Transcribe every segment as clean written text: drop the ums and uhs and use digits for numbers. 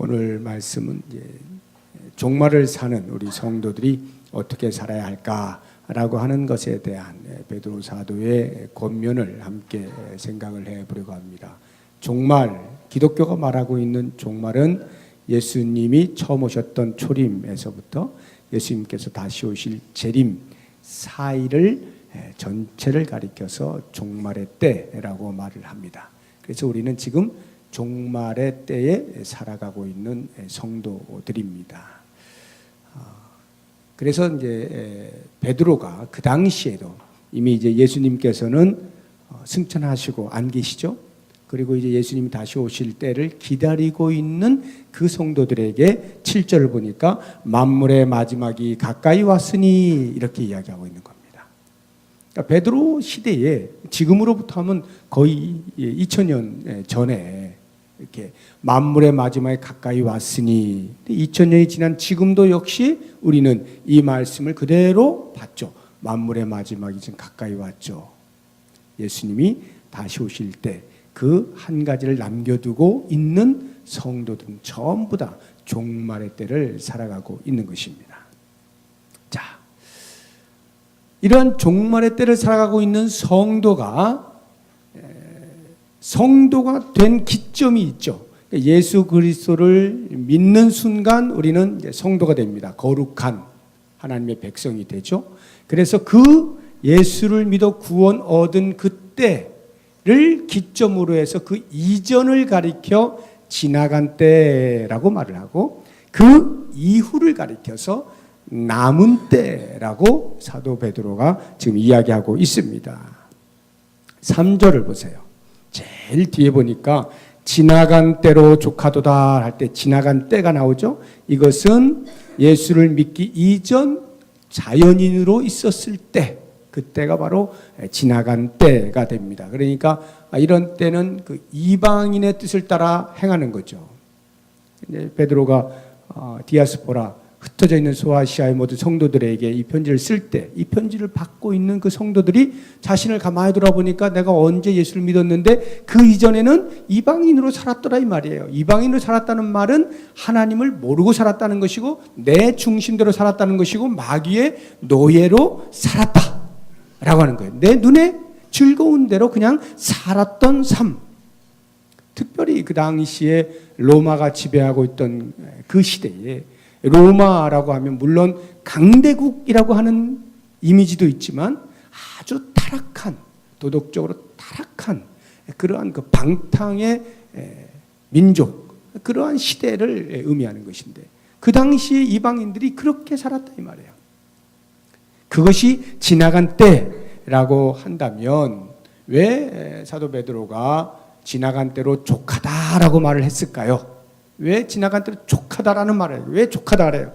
오늘 말씀은 이제 종말을 사는 우리 성도들이 어떻게 살아야 할까라고 하는 것에 대한 베드로 사도의 권면을 함께 생각을 해보려고 합니다. 종말, 기독교가 말하고 있는 종말은 예수님이 처음 오셨던 초림에서부터 예수님께서 다시 오실 재림 사이를 전체를 가리켜서 종말의 때라고 말을 합니다. 그래서 우리는 지금 종말의 때에 살아가고 있는 성도들입니다. 그래서 이제 베드로가 그 당시에도 이미 이제 예수님께서는 승천하시고 안 계시죠. 그리고 이제 예수님이 다시 오실 때를 기다리고 있는 그 성도들에게 7절을 보니까 만물의 마지막이 가까이 왔으니 이렇게 이야기하고 있는 겁니다. 그러니까 베드로 시대에 지금으로부터 하면 거의 2000년 전에 이렇게 만물의 마지막이 가까이 왔으니 2000년이 지난 지금도 역시 우리는 이 말씀을 그대로 봤죠. 만물의 마지막이 지금 가까이 왔죠. 예수님이 다시 오실 때 그 한 가지를 남겨두고 있는 성도들은 전부 다 종말의 때를 살아가고 있는 것입니다. 자, 이러한 종말의 때를 살아가고 있는 성도가 된 기점이 있죠. 예수 그리스도를 믿는 순간 우리는 성도가 됩니다. 거룩한 하나님의 백성이 되죠. 그래서 그 예수를 믿어 구원 얻은 그때를 기점으로 해서 그 이전을 가리켜 지나간 때라고 말을 하고 그 이후를 가리켜서 남은 때라고 사도 베드로가 지금 이야기하고 있습니다. 3절을 보세요. 제일 뒤에 보니까 지나간 때로 족하도다 할 때 지나간 때가 나오죠. 이것은 예수를 믿기 이전 자연인으로 있었을 때 그때가 바로 지나간 때가 됩니다. 그러니까 이런 때는 그 이방인의 뜻을 따라 행하는 거죠. 이제 베드로가 디아스포라 흩어져 있는 소아시아의 모든 성도들에게 이 편지를 쓸 때 이 편지를 받고 있는 그 성도들이 자신을 가만히 돌아보니까 내가 언제 예수를 믿었는데 그 이전에는 이방인으로 살았더라 이 말이에요. 이방인으로 살았다는 말은 하나님을 모르고 살았다는 것이고 내 중심대로 살았다는 것이고 마귀의 노예로 살았다라고 하는 거예요. 내 눈에 즐거운 대로 그냥 살았던 삶. 특별히 그 당시에 로마가 지배하고 있던 그 시대에 로마라고 하면 물론 강대국이라고 하는 이미지도 있지만 아주 타락한 도덕적으로 타락한 그러한 그 방탕의 민족 그러한 시대를 의미하는 것인데 그 당시에 이방인들이 그렇게 살았다 이 말이에요. 그것이 지나간 때라고 한다면 왜 사도 베드로가 지나간 때로 족하다라고 말을 했을까요? 왜 지나간 때로 족하다라는 말을 해요? 왜 족하다래요?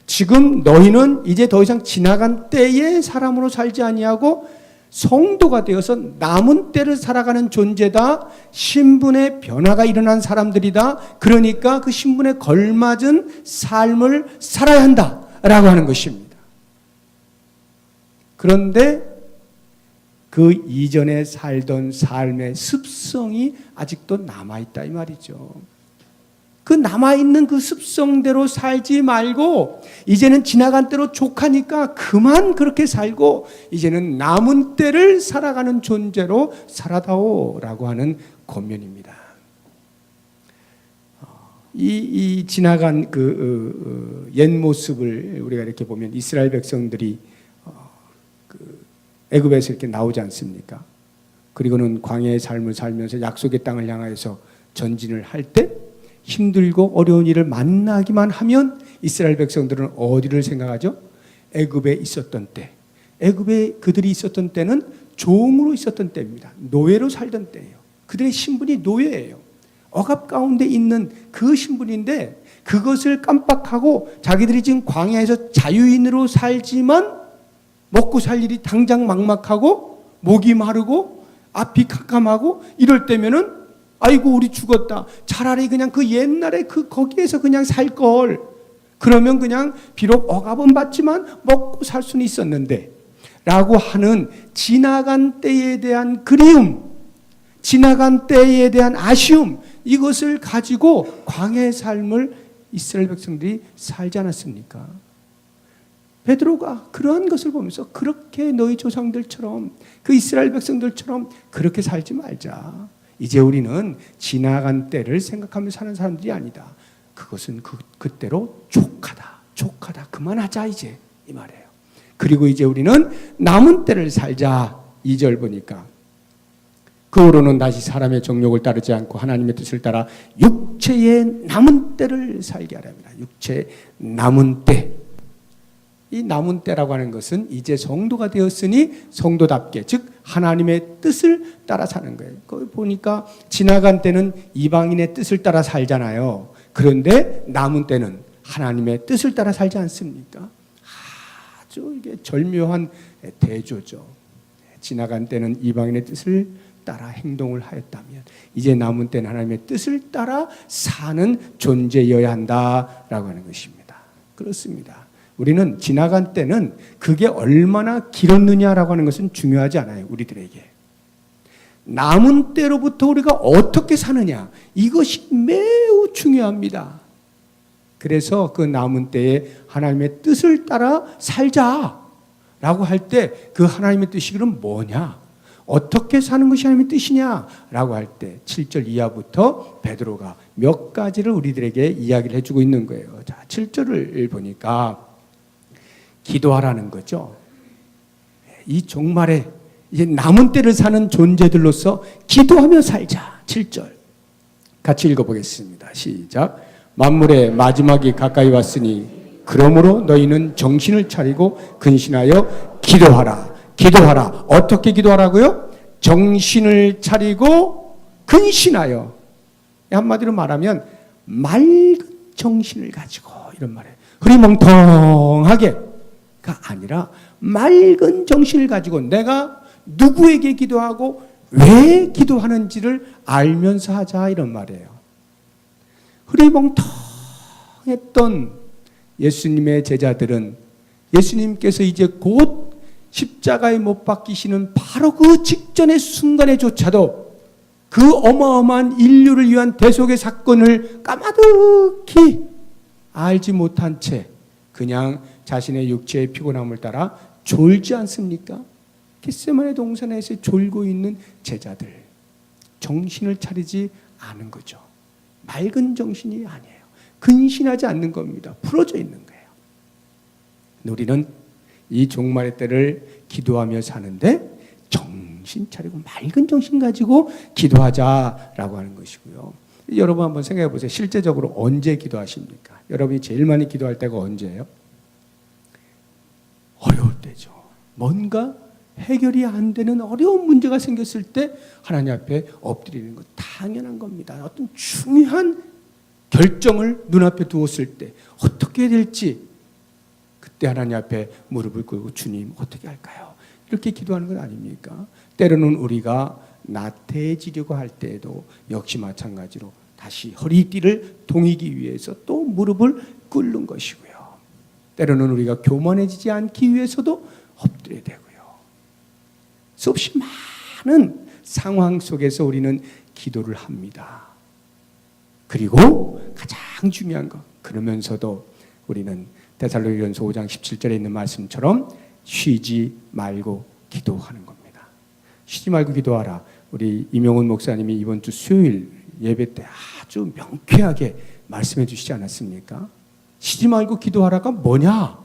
지금 너희는 이제 더 이상 지나간 때의 사람으로 살지 아니하고 성도가 되어서 남은 때를 살아가는 존재다. 신분의 변화가 일어난 사람들이다. 그러니까 그 신분에 걸맞은 삶을 살아야 한다라고 하는 것입니다. 그런데 그 이전에 살던 삶의 습성이 아직도 남아있다 이 말이죠. 그 남아있는 그 습성대로 살지 말고 이제는 지나간 때로 족하니까 그만 그렇게 살고 이제는 남은 때를 살아가는 존재로 살아다오라고 하는 권면입니다. 이 지나간 그 옛 모습을 우리가 이렇게 보면 이스라엘 백성들이 애굽에서 이렇게 나오지 않습니까? 그리고는 광야의 삶을 살면서 약속의 땅을 향해서 전진을 할 때 힘들고 어려운 일을 만나기만 하면 이스라엘 백성들은 어디를 생각하죠? 애굽에 있었던 때. 애굽에 그들이 있었던 때는 종으로 있었던 때입니다. 노예로 살던 때예요. 그들의 신분이 노예예요. 억압 가운데 있는 그 신분인데 그것을 깜빡하고 자기들이 지금 광야에서 자유인으로 살지만 먹고 살 일이 당장 막막하고 목이 마르고 앞이 캄캄하고 이럴 때면은 아이고 우리 죽었다. 차라리 그냥 그 옛날에 거기에서 그냥 살 걸. 그러면 그냥 비록 억압은 받지만 먹고 살 수는 있었는데 라고 하는 지나간 때에 대한 그리움, 지나간 때에 대한 아쉬움, 이것을 가지고 광야의 삶을 이스라엘 백성들이 살지 않았습니까? 베드로가 그러한 것을 보면서 그렇게 너희 조상들처럼 그 이스라엘 백성들처럼 그렇게 살지 말자. 이제 우리는 지나간 때를 생각하며 사는 사람들이 아니다. 그것은 그때로 족하다. 그만하자 이제 이 말이에요. 그리고 이제 우리는 남은 때를 살자. 2절 보니까 그 후로는 다시 사람의 정욕을 따르지 않고 하나님의 뜻을 따라 육체의 남은 때를 살게 하랍니다. 육체의 남은 때. 이 남은 때라고 하는 것은 이제 성도가 되었으니 성도답게, 즉 하나님의 뜻을 따라 사는 거예요. 거기 보니까 지나간 때는 이방인의 뜻을 따라 살잖아요. 그런데 남은 때는 하나님의 뜻을 따라 살지 않습니까? 아주 이게 절묘한 대조죠. 지나간 때는 이방인의 뜻을 따라 행동을 하였다면 이제 남은 때는 하나님의 뜻을 따라 사는 존재여야 한다라고 하는 것입니다. 그렇습니다. 우리는 지나간 때는 그게 얼마나 길었느냐라고 하는 것은 중요하지 않아요. 우리들에게. 남은 때로부터 우리가 어떻게 사느냐, 이것이 매우 중요합니다. 그래서 그 남은 때에 하나님의 뜻을 따라 살자라고 할 때 그 하나님의 뜻이 그럼 뭐냐? 어떻게 사는 것이 하나님의 뜻이냐라고 할 때 7절 이하부터 베드로가 몇 가지를 우리들에게 이야기를 해주고 있는 거예요. 자, 7절을 보니까 기도하라는 거죠. 이 종말에 이제 남은 때를 사는 존재들로서 기도하며 살자. 7절 같이 읽어보겠습니다. 시작. 만물의 마지막이 가까이 왔으니 그러므로 너희는 정신을 차리고 근신하여 기도하라. 기도하라. 어떻게 기도하라고요? 정신을 차리고 근신하여. 한마디로 말하면 맑은 정신을 가지고 이런 말이에요. 흐리멍텅하게 아니라 맑은 정신을 가지고 내가 누구에게 기도하고 왜 기도하는지를 알면서 하자 이런 말이에요. 흐리멍텅했던 예수님의 제자들은 예수님께서 이제 곧 십자가에 못 박히시는 바로 그 직전의 순간에조차도 그 어마어마한 인류를 위한 대속의 사건을 까마득히 알지 못한 채 그냥 자신의 육체의 피곤함을 따라 졸지 않습니까? 겟세마네 동산에서 졸고 있는 제자들, 정신을 차리지 않은 거죠. 맑은 정신이 아니에요. 근신하지 않는 겁니다. 풀어져 있는 거예요. 우리는 이 종말의 때를 기도하며 사는데 정신 차리고 맑은 정신 가지고 기도하자라고 하는 것이고요. 여러분 한번 생각해 보세요. 실제적으로 언제 기도하십니까? 여러분이 제일 많이 기도할 때가 언제예요? 어려울 때죠. 뭔가 해결이 안 되는 어려운 문제가 생겼을 때 하나님 앞에 엎드리는 것 당연한 겁니다. 어떤 중요한 결정을 눈앞에 두었을 때 어떻게 해야 될지 그때 하나님 앞에 무릎을 꿇고 주님 어떻게 할까요? 이렇게 기도하는 건 아닙니까? 때로는 우리가 나태해지려고 할 때에도 역시 마찬가지로 다시 허리띠를 동이기 위해서 또 무릎을 꿇는 것이고요. 때로는 우리가 교만해지지 않기 위해서도 엎드려야 되고요. 수없이 많은 상황 속에서 우리는 기도를 합니다. 그리고 가장 중요한 것, 그러면서도 우리는 데살로니가전서 5장 17절에 있는 말씀처럼 쉬지 말고 기도하는 겁니다. 쉬지 말고 기도하라. 우리 임용훈 목사님이 이번 주 수요일 예배 때 아주 명쾌하게 말씀해 주시지 않았습니까? 쉬지 말고 기도하라가 뭐냐?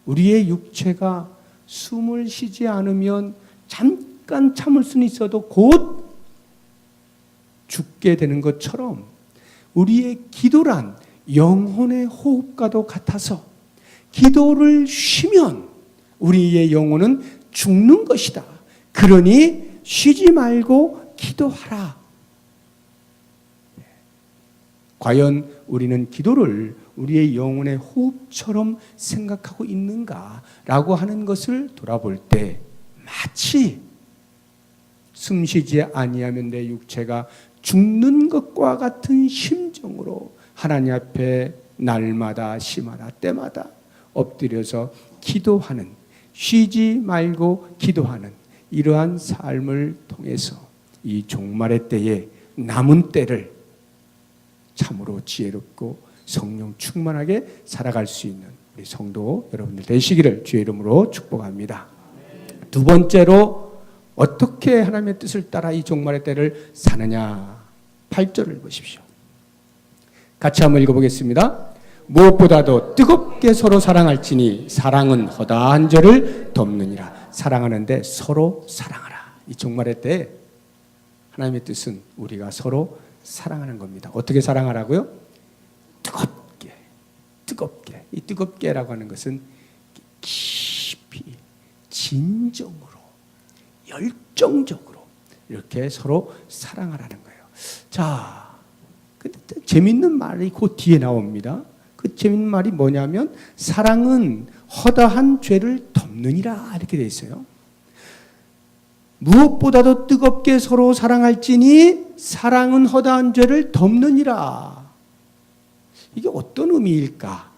우리의 육체가 숨을 쉬지 않으면 잠깐 참을 수는 있어도 곧 죽게 되는 것처럼 우리의 기도란 영혼의 호흡과도 같아서 기도를 쉬면 우리의 영혼은 죽는 것이다. 그러니 쉬지 말고 기도하라. 과연 우리는 기도를 우리의 영혼의 호흡처럼 생각하고 있는가라고 하는 것을 돌아볼 때 마치 숨쉬지 아니하면 내 육체가 죽는 것과 같은 심정으로 하나님 앞에 날마다 시마다 때마다 엎드려서 기도하는, 쉬지 말고 기도하는 이러한 삶을 통해서 이 종말의 때에 남은 때를 참으로 지혜롭고 성령 충만하게 살아갈 수 있는 우리 성도 여러분들 되시기를 주의 이름으로 축복합니다. 두 번째로 어떻게 하나님의 뜻을 따라 이 종말의 때를 사느냐. 8절을 보십시오. 같이 한번 읽어보겠습니다. 무엇보다도 뜨겁게 서로 사랑할지니 사랑은 허다한 죄를 덮느니라. 사랑하는데 서로 사랑하라. 이 종말의 때 하나님의 뜻은 우리가 서로 사랑하는 겁니다. 어떻게 사랑하라고요? 뜨겁게. 이 뜨겁게라고 하는 것은 깊이, 진정으로, 열정적으로 이렇게 서로 사랑하라는 거예요. 자, 근데 재밌는 말이 그 뒤에 나옵니다. 그 재밌는 말이 뭐냐면 사랑은 허다한 죄를 덮느니라 이렇게 돼 있어요. 무엇보다도 뜨겁게 서로 사랑할지니 사랑은 허다한 죄를 덮느니라. 이게 어떤 의미일까?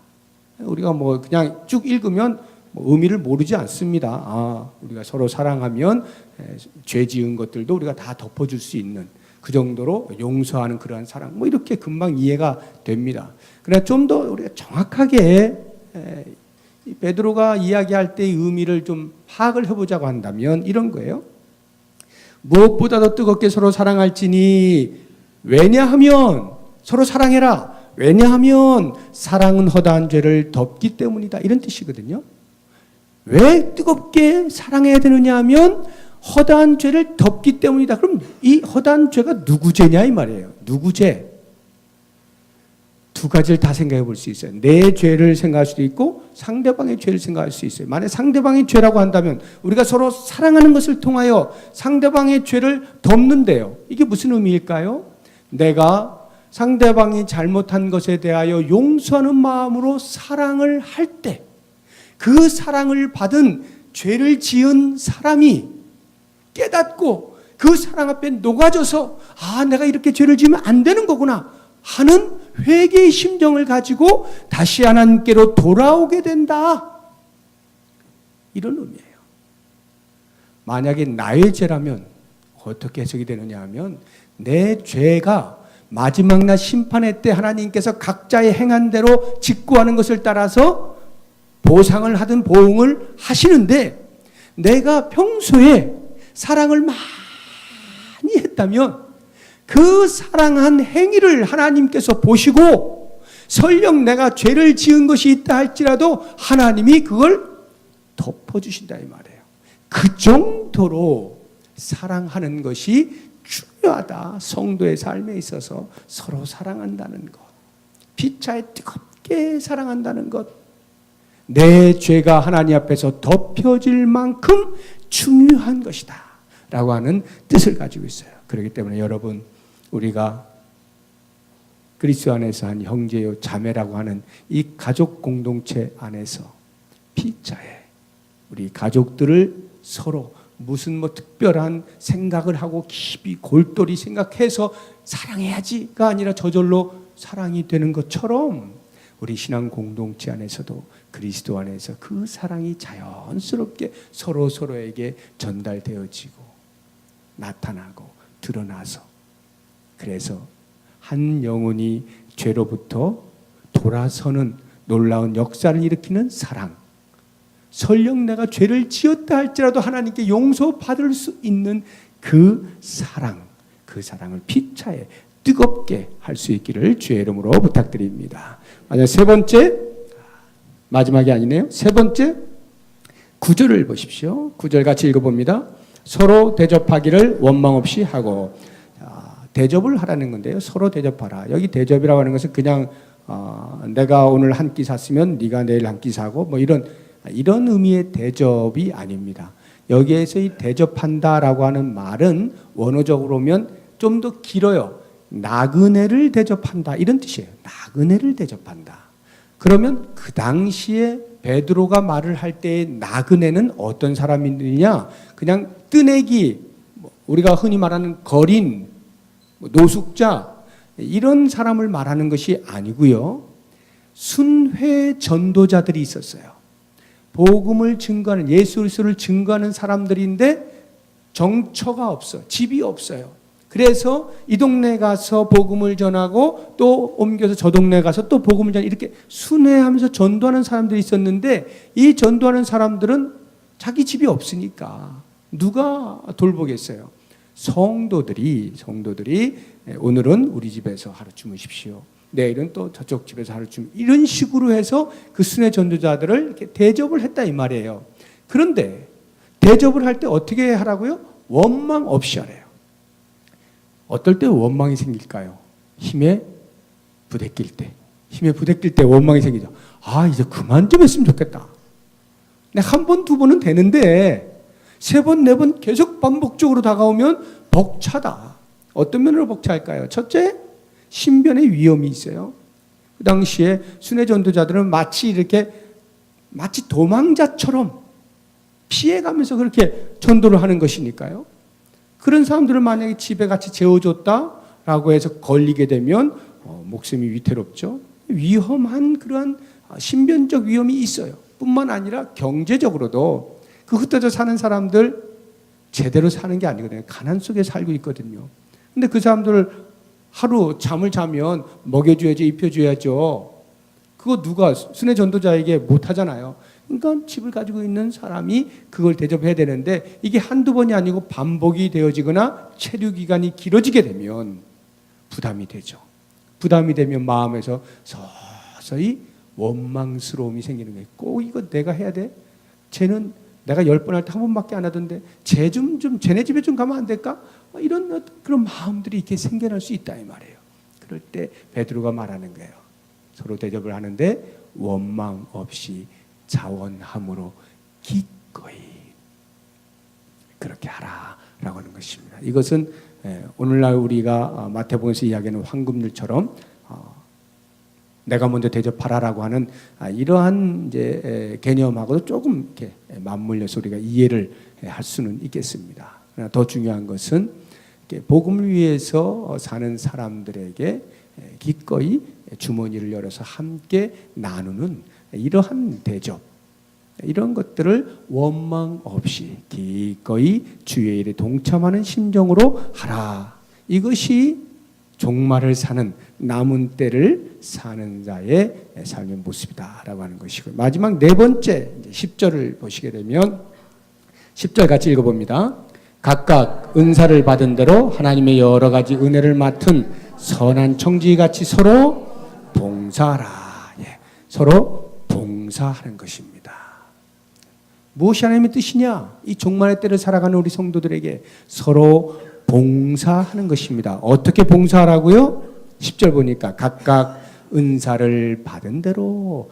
우리가 뭐 그냥 쭉 읽으면 뭐 의미를 모르지 않습니다. 우리가 서로 사랑하면 죄 지은 것들도 우리가 다 덮어줄 수 있는 그 정도로 용서하는 그러한 사랑, 뭐 이렇게 금방 이해가 됩니다. 그러나 좀 더 우리가 정확하게 베드로가 이야기할 때의 의미를 좀 파악을 해보자고 한다면 이런 거예요. 무엇보다도 뜨겁게 서로 사랑할지니 왜냐하면 서로 사랑해라. 왜냐하면 사랑은 허다한 죄를 덮기 때문이다. 이런 뜻이거든요. 왜 뜨겁게 사랑해야 되느냐 하면 허다한 죄를 덮기 때문이다. 그럼 이 허다한 죄가 누구 죄냐 이 말이에요. 누구 죄? 두 가지를 다 생각해 볼 수 있어요. 내 죄를 생각할 수도 있고 상대방의 죄를 생각할 수 있어요. 만약 상대방의 죄라고 한다면 우리가 서로 사랑하는 것을 통하여 상대방의 죄를 덮는데요. 이게 무슨 의미일까요? 내가 상대방이 잘못한 것에 대하여 용서하는 마음으로 사랑을 할 때 그 사랑을 받은 죄를 지은 사람이 깨닫고 그 사랑 앞에 녹아져서 내가 이렇게 죄를 지으면 안 되는 거구나 하는 회개의 심정을 가지고 다시 하나님께로 돌아오게 된다. 이런 의미예요. 만약에 나의 죄라면 어떻게 해석이 되느냐 하면 내 죄가 마지막 날 심판의 때 하나님께서 각자의 행한 대로 직구하는 것을 따라서 보상을 하든 보응을 하시는데 내가 평소에 사랑을 많이 했다면 그 사랑한 행위를 하나님께서 보시고 설령 내가 죄를 지은 것이 있다 할지라도 하나님이 그걸 덮어주신다 이 말이에요. 그 정도로 사랑하는 것이 중요하다. 성도의 삶에 있어서 서로 사랑한다는 것, 피차에 뜨겁게 사랑한다는 것, 내 죄가 하나님 앞에서 덮여질 만큼 중요한 것이다 라고 하는 뜻을 가지고 있어요. 그렇기 때문에 여러분, 우리가 그리스도 안에서 한 형제요 자매라고 하는 이 가족 공동체 안에서 피차에 우리 가족들을 서로 무슨 뭐 특별한 생각을 하고 깊이 골똘히 생각해서 사랑해야지가 아니라 저절로 사랑이 되는 것처럼 우리 신앙 공동체 안에서도 그리스도 안에서 그 사랑이 자연스럽게 서로에게 전달되어지고 나타나고 드러나서 그래서 한 영혼이 죄로부터 돌아서는 놀라운 역사를 일으키는 사랑, 설령 내가 죄를 지었다 할지라도 하나님께 용서받을 수 있는 그 사랑, 그 사랑을 피차에 뜨겁게 할 수 있기를 주의 이름으로 부탁드립니다. 세 번째, 마지막이 아니네요. 세 번째, 9절을 보십시오. 9절 같이 읽어봅니다. 서로 대접하기를 원망 없이 하고, 대접을 하라는 건데요. 서로 대접하라. 여기 대접이라고 하는 것은 그냥 내가 오늘 한 끼 샀으면 네가 내일 한 끼 사고 뭐 이런 의미의 대접이 아닙니다. 여기에서 이 대접한다라고 하는 말은 원어적으로 보면 좀 더 길어요. 나그네를 대접한다 이런 뜻이에요. 나그네를 대접한다. 그러면 그 당시에 베드로가 말을 할 때의 나그네는 어떤 사람이냐? 그냥 뜨내기, 우리가 흔히 말하는 거린, 노숙자 이런 사람을 말하는 것이 아니고요. 순회 전도자들이 있었어요. 복음을 증거하는, 예수 그리스도를 증거하는 사람들인데 정처가 없어, 집이 없어요. 그래서 이 동네 가서 복음을 전하고 또 옮겨서 저 동네 가서 또 복음을 전하고 이렇게 순회하면서 전도하는 사람들이 있었는데, 이 전도하는 사람들은 자기 집이 없으니까 누가 돌보겠어요? 성도들이 오늘은 우리 집에서 하루 주무십시오, 내일은 또 저쪽 집에서 하루 이런 식으로 해서 그 순회 전도자들을 이렇게 대접을 했다 이 말이에요. 그런데 대접을 할 때 어떻게 하라고요? 원망 없이 하래요. 어떨 때 원망이 생길까요? 힘에 부대낄 때 원망이 생기죠. 아, 이제 그만 좀 했으면 좋겠다. 내가 한 번, 두 번은 되는데 세 번, 네 번 계속 반복적으로 다가오면 벅차다. 어떤 면으로 벅차할까요? 첫째, 신변의 위험이 있어요. 그 당시에 순회 전도자들은 마치 도망자처럼 피해가면서 그렇게 전도를 하는 것이니까요. 그런 사람들을 만약에 집에 같이 재워줬다라고 해서 걸리게 되면 목숨이 위태롭죠. 위험한 그러한 신변적 위험이 있어요. 뿐만 아니라 경제적으로도 그 흩어져 사는 사람들 제대로 사는 게 아니거든요. 가난 속에 살고 있거든요. 근데 그 사람들을 하루 잠을 자면 먹여줘야죠, 입혀줘야죠. 그거 누가 순회 전도자에게 못하잖아요. 그러니까 집을 가지고 있는 사람이 그걸 대접해야 되는데, 이게 한두 번이 아니고 반복이 되어지거나 체류 기간이 길어지게 되면 부담이 되죠. 부담이 되면 마음에서 서서히 원망스러움이 생기는 거예요. 꼭 이거 내가 해야 돼? 쟤는 내가 10번 할 때 한 번밖에 안 하던데 쟤네 집에 좀 가면 안 될까? 이런 그런 마음들이 이렇게 생겨날 수 있다 이 말이에요. 그럴 때 베드로가 말하는 거예요. 서로 대접을 하는데 원망 없이 자원함으로 기꺼이 그렇게 하라라고 하는 것입니다. 이것은 오늘날 우리가 마태복음에서 이야기하는 황금률처럼 내가 먼저 대접하라라고 하는 이러한 이제 개념하고도 조금 이렇게 맞물려서 우리가 이해를 할 수는 있겠습니다. 그러나 더 중요한 것은 복음을 위해서 사는 사람들에게 기꺼이 주머니를 열어서 함께 나누는 이러한 대접, 이런 것들을 원망 없이 기꺼이 주의 일에 동참하는 심정으로 하라. 이것이 종말을 사는, 남은 때를 사는 자의 삶의 모습이다라고 하는 것이고요. 마지막 네 번째 10절을 보시게 되면 10절 같이 읽어봅니다. 각각 은사를 받은 대로 하나님의 여러 가지 은혜를 맡은 선한 청지기같이 서로 봉사하라. 서로 봉사하는 것입니다. 무엇이 하나님의 뜻이냐? 이 종말의 때를 살아가는 우리 성도들에게 서로 봉사하는 것입니다. 어떻게 봉사하라고요? 10절 보니까 각각 은사를 받은 대로,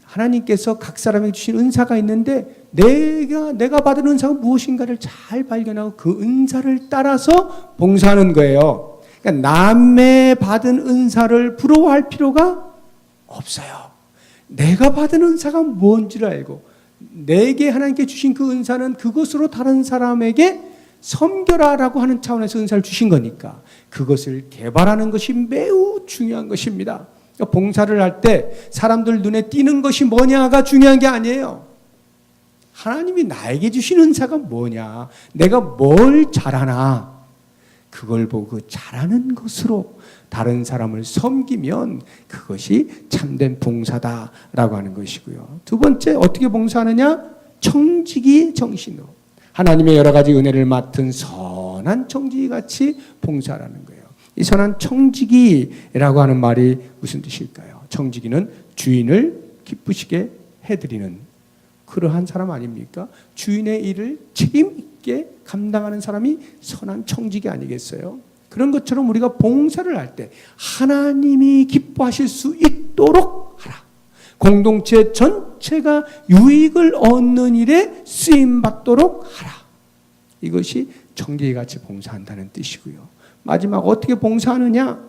하나님께서 각 사람에게 주신 은사가 있는데 내가 받은 은사가 무엇인가를 잘 발견하고 그 은사를 따라서 봉사하는 거예요. 그러니까 남의 받은 은사를 부러워할 필요가 없어요. 내가 받은 은사가 뭔지를 알고 내게 하나님께 주신 그 은사는 그것으로 다른 사람에게 섬겨라라고 하는 차원에서 은사를 주신 거니까 그것을 개발하는 것이 매우 중요한 것입니다. 그러니까 봉사를 할 때 사람들 눈에 띄는 것이 뭐냐가 중요한 게 아니에요. 하나님이 나에게 주신 은사가 뭐냐, 내가 뭘 잘하나, 그걸 보고 그 잘하는 것으로 다른 사람을 섬기면 그것이 참된 봉사다라고 하는 것이고요. 두 번째, 어떻게 봉사하느냐? 청지기 정신으로 하나님의 여러 가지 은혜를 맡은 선한 청지기같이 봉사하라는 거예요. 이 선한 청지기라고 하는 말이 무슨 뜻일까요? 청지기는 주인을 기쁘시게 해드리는 그러한 사람 아닙니까? 주인의 일을 책임 있게 감당하는 사람이 선한 청지기 아니겠어요? 그런 것처럼 우리가 봉사를 할 때 하나님이 기뻐하실 수 있도록 하라. 공동체 전체가 유익을 얻는 일에 쓰임받도록 하라. 이것이 청지기같이 봉사한다는 뜻이고요. 마지막 어떻게 봉사하느냐?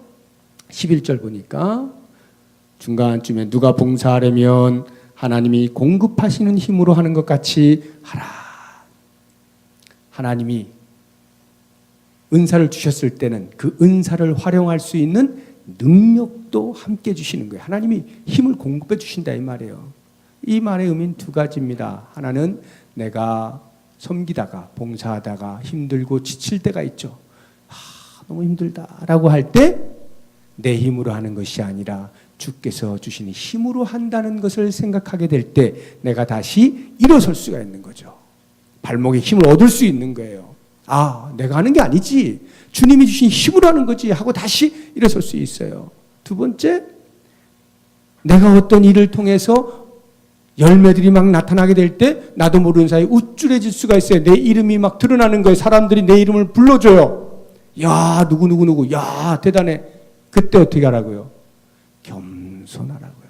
11절 보니까 중간쯤에 누가 봉사하려면 하나님이 공급하시는 힘으로 하는 것 같이 하라. 하나님이 은사를 주셨을 때는 그 은사를 활용할 수 있는 능력도 함께 주시는 거예요. 하나님이 힘을 공급해 주신다 이 말이에요. 이 말의 의미는 두 가지입니다. 하나는 내가 섬기다가 봉사하다가 힘들고 지칠 때가 있죠. 너무 힘들다라고 할 때 내 힘으로 하는 것이 아니라 주께서 주시는 힘으로 한다는 것을 생각하게 될 때 내가 다시 일어설 수가 있는 거죠. 발목에 힘을 얻을 수 있는 거예요. 아, 내가 하는 게 아니지. 주님이 주신 힘으로 하는 거지 하고 다시 일어설 수 있어요. 두 번째, 내가 어떤 일을 통해서 열매들이 막 나타나게 될 때 나도 모르는 사이에 우쭐해질 수가 있어요. 내 이름이 막 드러나는 거예요. 사람들이 내 이름을 불러줘요. 야, 누구, 야, 대단해. 그때 어떻게 하라고요? 겸손하라고요.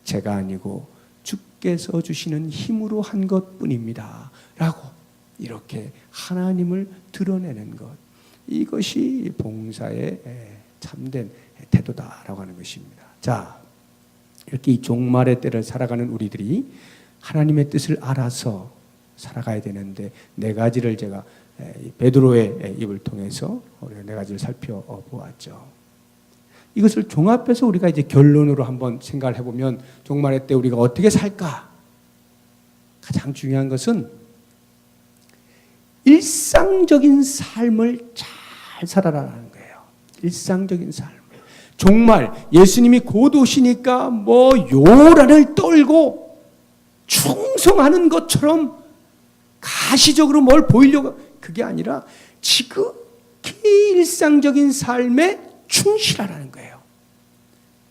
제가 아니고 주께서 주시는 힘으로 한 것뿐입니다. 라고 이렇게 하나님을 드러내는 것. 이것이 봉사의 참된 태도다라고 하는 것입니다. 자, 이렇게 이 종말의 때를 살아가는 우리들이 하나님의 뜻을 알아서 살아가야 되는데 네 가지를 제가 베드로의 입을 통해서 우리가 네 가지를 살펴보았죠. 이것을 종합해서 우리가 이제 결론으로 한번 생각을 해보면 종말의 때 우리가 어떻게 살까? 가장 중요한 것은 일상적인 삶을 잘 살아라는 거예요. 일상적인 삶. 정말 예수님이 곧 오시니까 뭐 요란을 떨고 충성하는 것처럼 가시적으로 뭘 보이려고, 그게 아니라 지극히 일상적인 삶에 충실하라는 거예요.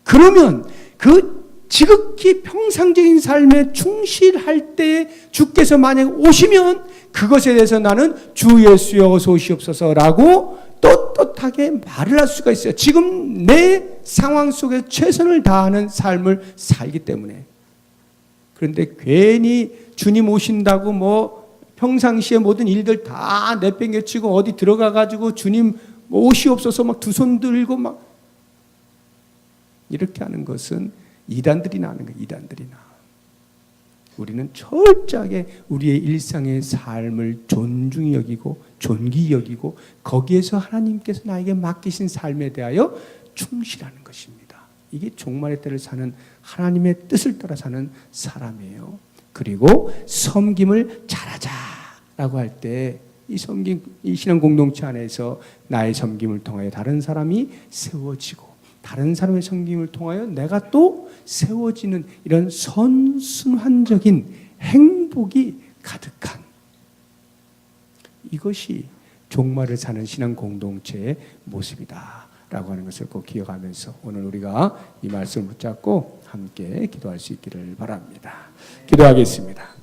그러면 그 지극히 평상적인 삶에 충실할 때 주께서 만약 오시면 그것에 대해서 나는 주 예수여 어서 오시옵소서라고 떳떳하게 말을 할 수가 있어요. 지금 내 상황 속에 최선을 다하는 삶을 살기 때문에. 그런데 괜히 주님 오신다고 뭐 평상시에 모든 일들 다 내팽개치고 어디 들어가가지고 주님 오시옵소서 막 두 손 들고 막 이렇게 하는 것은 이단들이 나는 거예요. 이단들이 나. 우리는 철저하게 우리의 일상의 삶을 존중히 여기고 존귀히 여기고 거기에서 하나님께서 나에게 맡기신 삶에 대하여 충실하는 것입니다. 이게 종말의 때를 사는 하나님의 뜻을 따라 사는 사람이에요. 그리고 섬김을 잘하자라고 할 때 이 섬김, 이 신앙 공동체 안에서 나의 섬김을 통하여 다른 사람이 세워지고 다른 사람의 섬김을 통하여 내가 또 세워지는 이런 선순환적인 행복이 가득한, 이것이 종말을 사는 신앙 공동체의 모습이다라고 하는 것을 꼭 기억하면서 오늘 우리가 이 말씀을 붙잡고 함께 기도할 수 있기를 바랍니다. 기도하겠습니다.